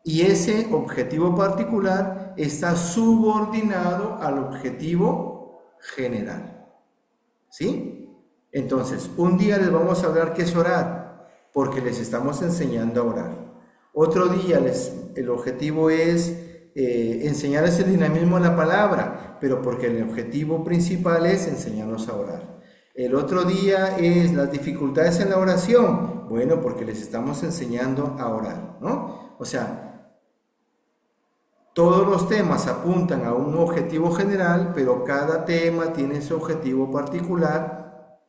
[SPEAKER 1] Y ese objetivo particular está subordinado al objetivo general, ¿sí? Entonces, un día les vamos a hablar qué es orar, porque les estamos enseñando a orar. Otro día el objetivo es enseñarles el dinamismo de la palabra, pero porque el objetivo principal es enseñarlos a orar. El otro día es las dificultades en la oración, bueno, porque les estamos enseñando a orar, ¿no? O sea, todos los temas apuntan a un objetivo general, pero cada tema tiene su objetivo particular,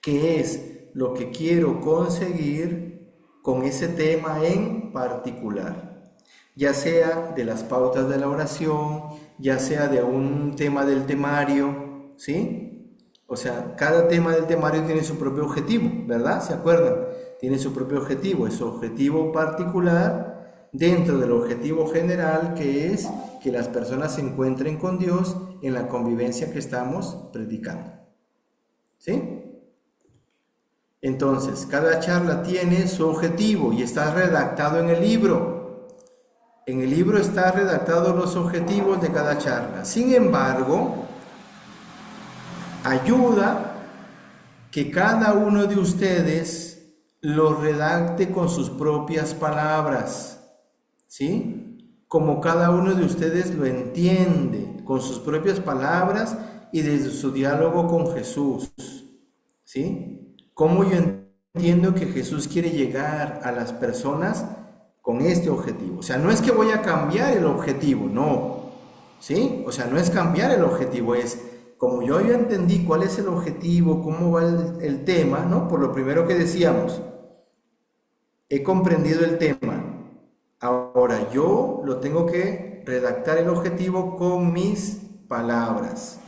[SPEAKER 1] que es lo que quiero conseguir con ese tema en particular. Ya sea de las pautas de la oración, ya sea de un tema del temario, ¿sí? O sea, cada tema del temario tiene su propio objetivo, ¿verdad? ¿Se acuerdan? Tiene su propio objetivo, es su objetivo particular dentro del objetivo general, que es que las personas se encuentren con Dios en la convivencia que estamos predicando, ¿sí? Entonces, cada charla tiene su objetivo y está redactado en el libro. En el libro está redactados los objetivos de cada charla. Sin embargo, ayuda que cada uno de ustedes lo redacte con sus propias palabras, ¿sí? Como cada uno de ustedes lo entiende, con sus propias palabras y desde su diálogo con Jesús, ¿sí? Cómo yo entiendo que Jesús quiere llegar a las personas con este objetivo. O sea, no es que voy a cambiar el objetivo, no, ¿sí? O sea, no es cambiar el objetivo, es como yo entendí cuál es el objetivo, cómo va el tema, ¿no? Por lo primero que decíamos, he comprendido el tema. Ahora yo lo tengo que redactar el objetivo con mis palabras,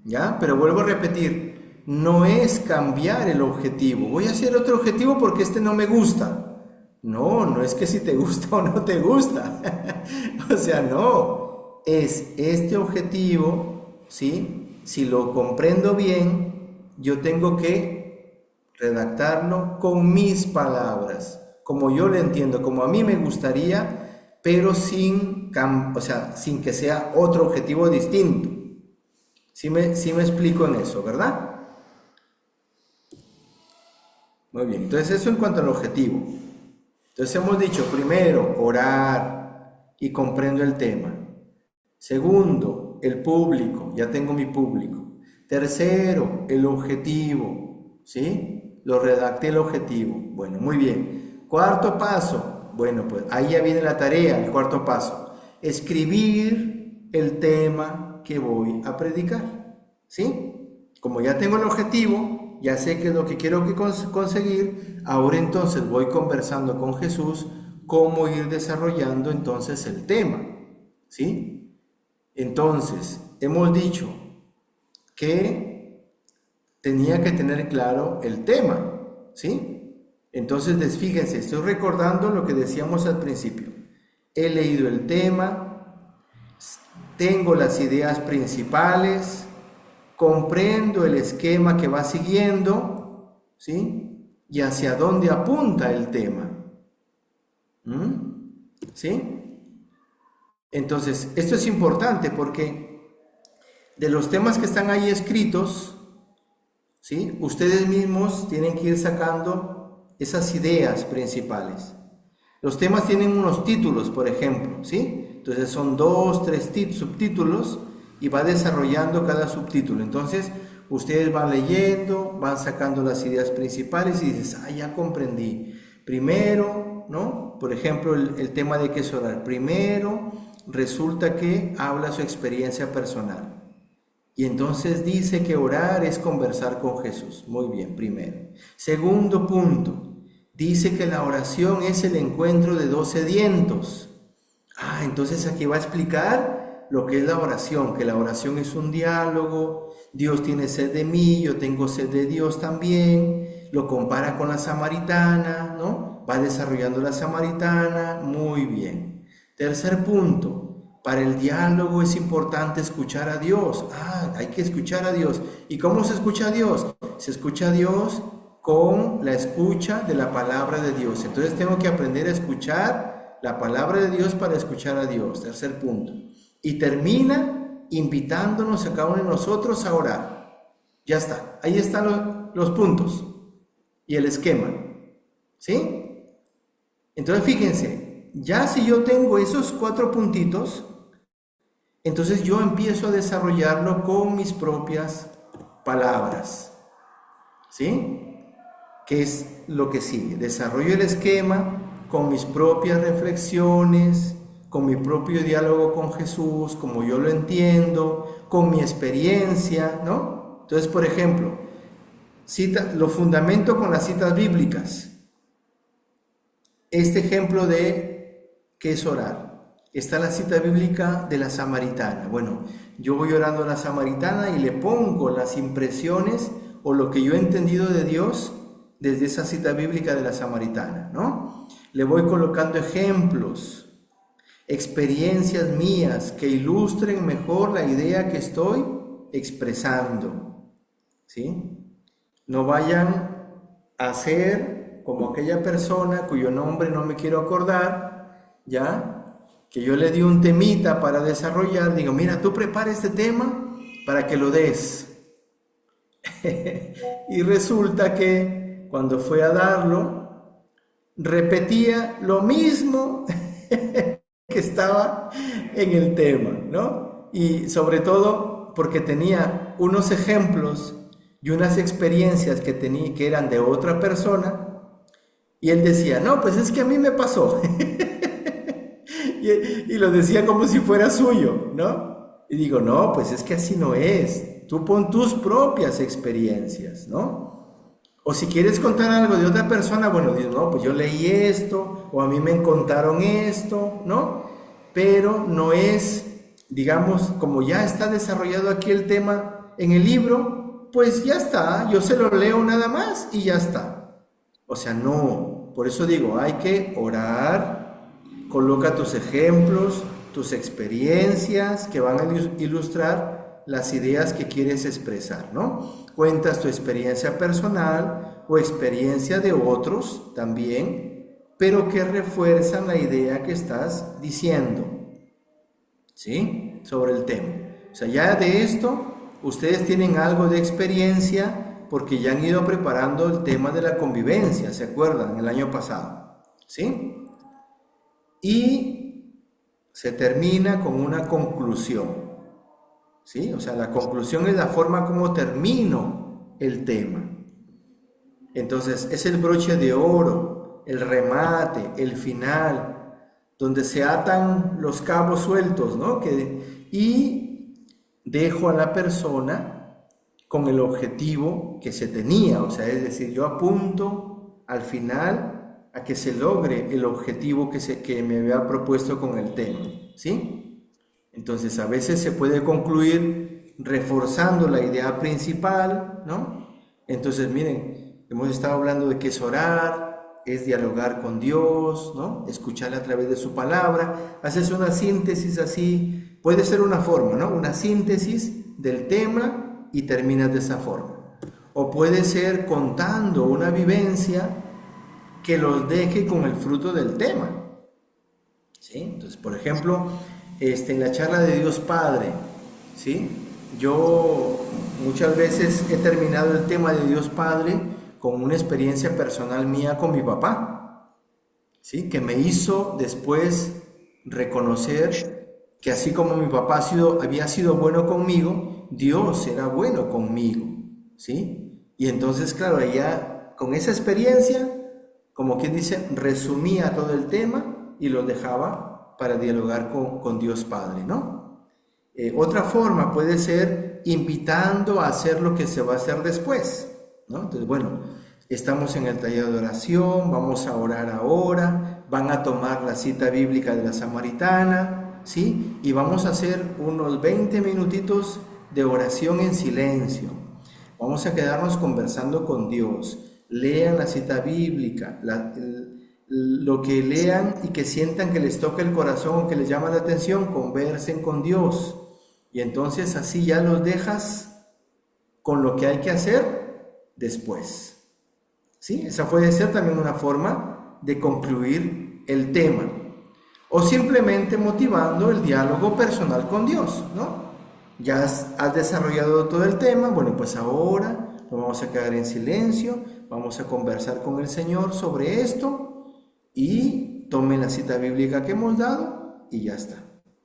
[SPEAKER 1] ¿ya? Pero vuelvo a repetir, no es cambiar el objetivo. Voy a hacer otro objetivo porque este no me gusta. No es que si te gusta o no te gusta. O sea, no. Es este objetivo, ¿sí? Si lo comprendo bien, yo tengo que redactarlo con mis palabras, como yo lo entiendo, como a mí me gustaría, pero sin que sea otro objetivo distinto. ¿Sí me explico en eso, verdad? Muy bien, entonces eso en cuanto al objetivo. Entonces hemos dicho, primero, orar y comprendo el tema. Segundo, el público, ya tengo mi público. Tercero, el objetivo, ¿sí? Lo redacté el objetivo. Bueno, muy bien. Cuarto paso, bueno, pues ahí ya viene la tarea, el cuarto paso. Escribir el tema que voy a predicar, ¿sí? Como ya tengo el objetivo, ya sé qué es lo que quiero conseguir, ahora entonces voy conversando con Jesús cómo ir desarrollando entonces el tema, ¿sí? Entonces, hemos dicho que tenía que tener claro el tema, ¿sí? Entonces, fíjense, estoy recordando lo que decíamos al principio. He leído el tema, tengo las ideas principales, comprendo el esquema que va siguiendo, ¿sí? Y hacia dónde apunta el tema. ¿sí? Entonces, esto es importante porque de los temas que están ahí escritos, ¿sí? Ustedes mismos tienen que ir sacando esas ideas principales. Los temas tienen unos títulos, por ejemplo, ¿sí? Entonces son 2, 3 subtítulos y va desarrollando cada subtítulo. Entonces, ustedes van leyendo, van sacando las ideas principales y dices, ya comprendí. Primero, ¿no? Por ejemplo, el tema de qué es orar. Primero, resulta que habla su experiencia personal. Y entonces dice que orar es conversar con Jesús. Muy bien, primero. Segundo punto, dice que la oración es el encuentro de dos sedientos. Entonces aquí va a explicar lo que es la oración, que la oración es un diálogo, Dios tiene sed de mí, yo tengo sed de Dios también, lo compara con la samaritana, ¿no? Va desarrollando la samaritana, muy bien. Tercer punto, para el diálogo es importante escuchar a Dios. Hay que escuchar a Dios. ¿Y cómo se escucha a Dios? Se escucha a Dios con la escucha de la palabra de Dios. Entonces tengo que aprender a escuchar la palabra de Dios para escuchar a Dios. Tercer punto. Y termina invitándonos a cada uno de nosotros a orar. Ya está. Ahí están los puntos y el esquema. ¿Sí? Entonces fíjense, ya si yo tengo esos 4 puntitos, entonces yo empiezo a desarrollarlo con mis propias palabras. ¿Sí? ¿Qué es lo que sigue? Desarrollo el esquema con mis propias reflexiones, con mi propio diálogo con Jesús, como yo lo entiendo, con mi experiencia, ¿no? Entonces, por ejemplo, lo fundamento con las citas bíblicas. Este ejemplo de qué es orar. Está la cita bíblica de la samaritana. Bueno, yo voy orando a la samaritana y le pongo las impresiones o lo que yo he entendido de Dios desde esa cita bíblica de la samaritana, ¿no? Le voy colocando ejemplos, experiencias mías que ilustren mejor la idea que estoy expresando, ¿sí? No vayan a ser como aquella persona cuyo nombre no me quiero acordar, ¿ya? Que yo le di un temita para desarrollar, digo, mira, tú prepara este tema para que lo des. Y resulta que cuando fue a darlo, repetía lo mismo que estaba en el tema, ¿no? Y sobre todo porque tenía unos ejemplos y unas experiencias que tenía que eran de otra persona, y él decía, no, pues es que a mí me pasó. y lo decía como si fuera suyo, ¿no? Y digo, no, pues es que así no es. Tú pon tus propias experiencias, ¿no? O si quieres contar algo de otra persona, bueno, dices, no, pues yo leí esto, o a mí me contaron esto, ¿no? Pero no es, digamos, como ya está desarrollado aquí el tema en el libro, pues ya está, yo se lo leo nada más y ya está. O sea, no, por eso digo, hay que orar, coloca tus ejemplos, tus experiencias que van a ilustrar las ideas que quieres expresar, ¿no? Cuentas tu experiencia personal o experiencia de otros también, pero que refuerzan la idea que estás diciendo, ¿sí? Sobre el tema. O sea, ya de esto, ustedes tienen algo de experiencia porque ya han ido preparando el tema de la convivencia, ¿se acuerdan? El año pasado, ¿sí? Y se termina con una conclusión. ¿Sí? O sea, la conclusión es la forma como termino el tema. Entonces, es el broche de oro, el remate, el final, donde se atan los cabos sueltos, ¿no? Y dejo a la persona con el objetivo que se tenía. O sea, es decir, yo apunto al final a que se logre el objetivo que me había propuesto con el tema, ¿sí? Entonces, a veces se puede concluir reforzando la idea principal, ¿no? Entonces, miren, hemos estado hablando de que es orar, es dialogar con Dios, ¿no? Escucharle a través de su palabra. Haces una síntesis así, puede ser una forma, ¿no? Una síntesis del tema y terminas de esa forma. O puede ser contando una vivencia que los deje con el fruto del tema. ¿sí? Entonces, por ejemplo, en la charla de Dios Padre, ¿sí? Yo muchas veces he terminado el tema de Dios Padre con una experiencia personal mía con mi papá, ¿sí? Que me hizo después reconocer que así como mi papá había sido bueno conmigo, Dios era bueno conmigo, ¿sí? Y entonces, claro, ya con esa experiencia, como quien dice, resumía todo el tema y lo dejaba para dialogar con Dios Padre, ¿no? Otra forma puede ser invitando a hacer lo que se va a hacer después, ¿no? Entonces, bueno, estamos en el taller de oración, vamos a orar ahora, van a tomar la cita bíblica de la Samaritana, ¿sí? Y vamos a hacer unos 20 minutitos de oración en silencio. Vamos a quedarnos conversando con Dios. Lean la cita bíblica, lo que lean y que sientan que les toca el corazón o que les llama la atención, conversen con Dios. Y entonces así ya los dejas con lo que hay que hacer después. ¿Sí? Esa puede ser también una forma de concluir el tema. O simplemente motivando el diálogo personal con Dios, ¿no? Ya has desarrollado todo el tema, bueno, pues ahora nos vamos a quedar en silencio, vamos a conversar con el Señor sobre esto y tomen la cita bíblica que hemos dado y ya está,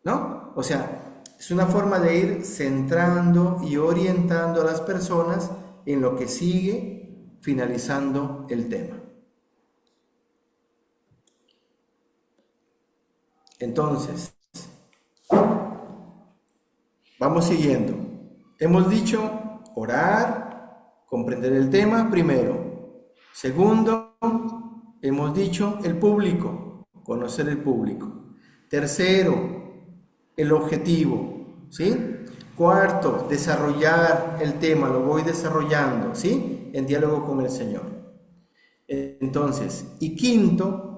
[SPEAKER 1] ¿no? O sea, es una forma de ir centrando y orientando a las personas en lo que sigue, finalizando el tema. Entonces, vamos siguiendo. Hemos dicho orar, comprender el tema primero. Segundo, hemos dicho el público, conocer el público. Tercero, el objetivo, ¿sí? Cuarto, desarrollar el tema, lo voy desarrollando, ¿sí? En diálogo con el Señor. Entonces, y quinto,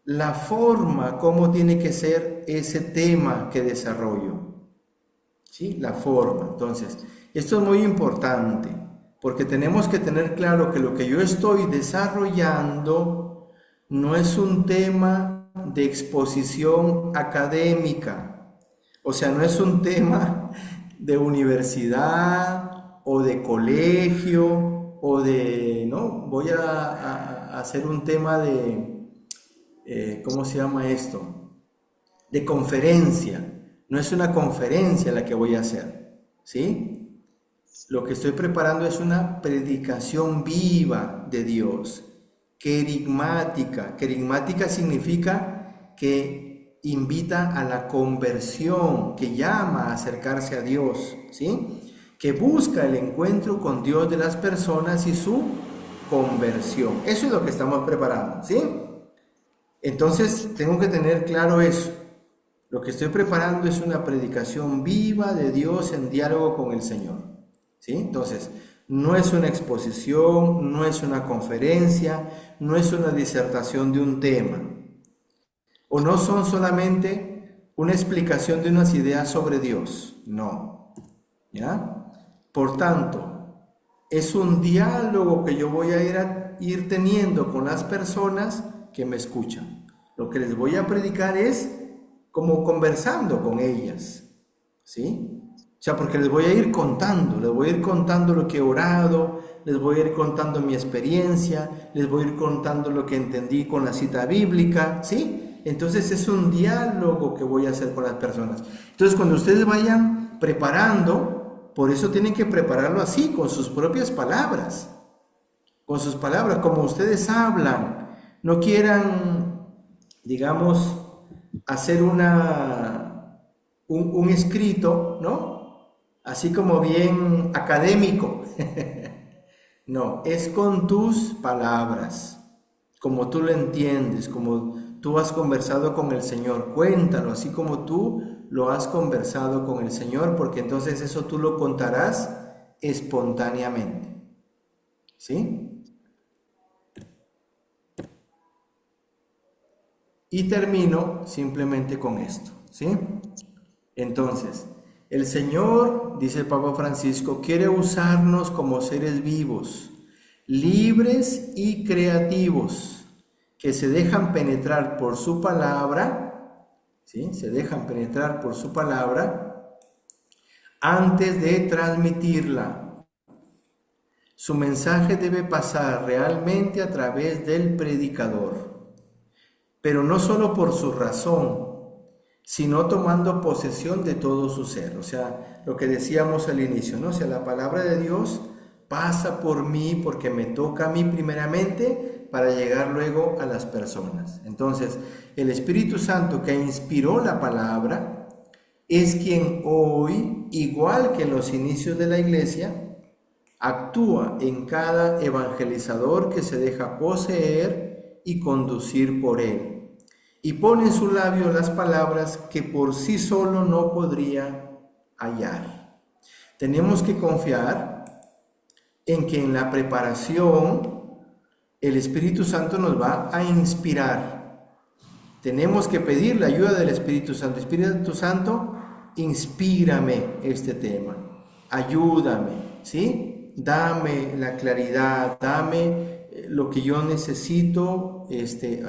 [SPEAKER 1] la forma, cómo tiene que ser ese tema que desarrollo, ¿sí? La forma. Entonces, esto es muy importante, porque tenemos que tener claro que lo que yo estoy desarrollando no es un tema de exposición académica. O sea, no es un tema de universidad o de colegio o de, ¿no? Voy a hacer un tema de, ¿cómo se llama esto? De conferencia. No es una conferencia la que voy a hacer, ¿sí? Lo que estoy preparando es una predicación viva de Dios, querigmática. Querigmática significa que invita a la conversión, que llama a acercarse a Dios, ¿sí? Que busca el encuentro con Dios de las personas y su conversión. Eso es lo que estamos preparando, ¿sí? Entonces, tengo que tener claro eso. Lo que estoy preparando es una predicación viva de Dios en diálogo con el Señor, ¿sí? Entonces, no es una exposición, no es una conferencia, no es una disertación de un tema. O no son solamente una explicación de unas ideas sobre Dios, no, ¿ya? Por tanto, es un diálogo que yo voy a ir teniendo con las personas que me escuchan. Lo que les voy a predicar es como conversando con ellas, ¿sí? O sea, porque les voy a ir contando lo que he orado, les voy a ir contando mi experiencia, les voy a ir contando lo que entendí con la cita bíblica, ¿sí? Entonces es un diálogo que voy a hacer con las personas. Entonces cuando ustedes vayan preparando, por eso tienen que prepararlo así, con sus propias palabras. Con sus palabras, como ustedes hablan. No quieran, digamos, hacer un escrito, ¿no? Así como bien académico. No, es con tus palabras, como tú lo entiendes, como tú has conversado con el Señor. Cuéntalo así como tú lo has conversado con el Señor, porque entonces eso tú lo contarás espontáneamente, ¿sí? Y termino simplemente con esto, ¿sí? Entonces, el Señor, dice el Papa Francisco, quiere usarnos como seres vivos, libres y creativos, que se dejan penetrar por su palabra ¿sí? Se dejan penetrar por su palabra antes de transmitirla. Su mensaje debe pasar realmente a través del predicador, pero no solo por su razón, sino tomando posesión de todo su ser. O sea, lo que decíamos al inicio, ¿no? O sea, la palabra de Dios pasa por mí porque me toca a mí primeramente para llegar luego a las personas. Entonces, el Espíritu Santo que inspiró la palabra es quien hoy, igual que en los inicios de la iglesia, actúa en cada evangelizador que se deja poseer y conducir por él, y pone en su labio las palabras que por sí solo no podría hallar. Tenemos que confiar en que en la preparación el Espíritu Santo nos va a inspirar. Tenemos que pedir la ayuda del Espíritu Santo. Espíritu Santo, inspírame este tema, ayúdame, ¿sí? Dame la claridad, dame lo que yo necesito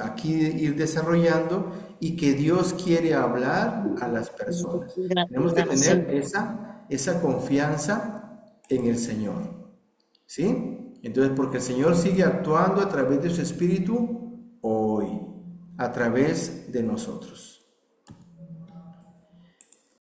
[SPEAKER 1] aquí ir desarrollando y que Dios quiere hablar a las personas. Tenemos que tener esa confianza en el Señor, ¿sí? Entonces, porque el Señor sigue actuando a través de su Espíritu hoy, a través de nosotros.